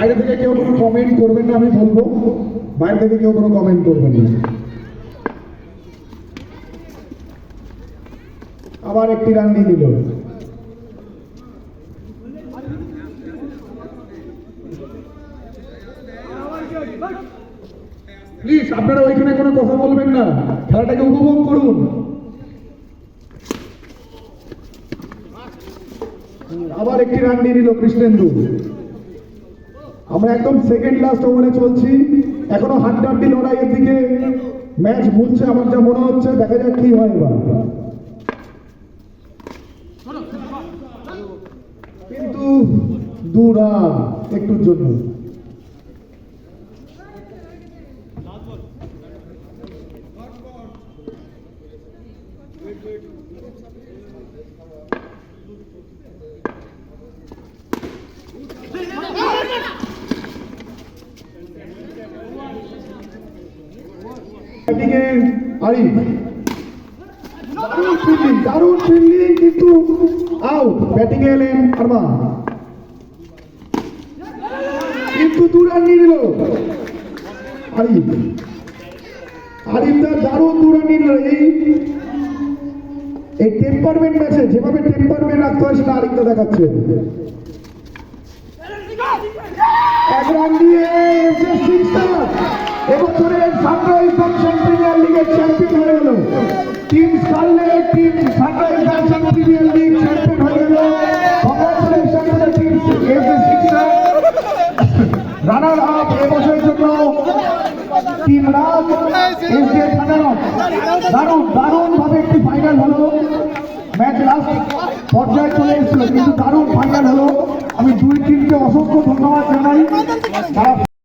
বাইরে থেকে কেউ কোনো কমেন্ট করবেন না, আমি বলবো বাইরে থেকে কেউ কোনো কমেন্ট করবেন না। আবার একটি রান নিয়ে নিল। প্লিজ আপনারা ওইখানে কোনো কথা বলবেন না, খেলাটাকে উপভোগ করুন। আবার একটি রান নিয়ে নিল কৃষ্ণেন্দু। আমরা একদম সেকেন্ড লাস্ট ওভারে চলছি, এখনো হাড্ডাহাড্ডি লড়াইয়ের দিকে ম্যাচ ঘুরছে আমার যা মনে হচ্ছে। দেখা যাক কি হয় এবার। কিন্তু 2 রান একটুর জন্য। ব্যাটিংয়ে আরিফ, দারুণ ফিল্ডিং কিন্তু আউট। ব্যাটিংয়ে এলেন আরমান, কিন্তু 2 রান নিয়ে নিল আরিফ। আরিফদার দারুণ 2 রান নিয়ে নিল। এই টেম্পারমেন্ট ম্যাচে যেভাবে টেম্পারমেন্ট রাখতে হয় সেটা আরিফদা দেখাচ্ছে। 1 রান দিয়ে এবছরের সানরাইজ দর্শন প্রিমিয়ার লিগের চ্যাম্পিয়ন হয়ে গেল। Team Scarlet, team Sunrise Darshan Premier League champion হয়ে গেল। Congratulation to the team SS sixer. Runner up এবছরের জন্য টিম রাজ এসডিএ সাধারণ। দারুণ ভাবে একটি ফাইনাল হলো। ম্যাচ লাস্ট পর্যায়ে চলে এসেছিল, কিন্তু দারুণ ফাইনাল হলো। আমি 2 টিমকে অসংখ্য ধন্যবাদ জানাই।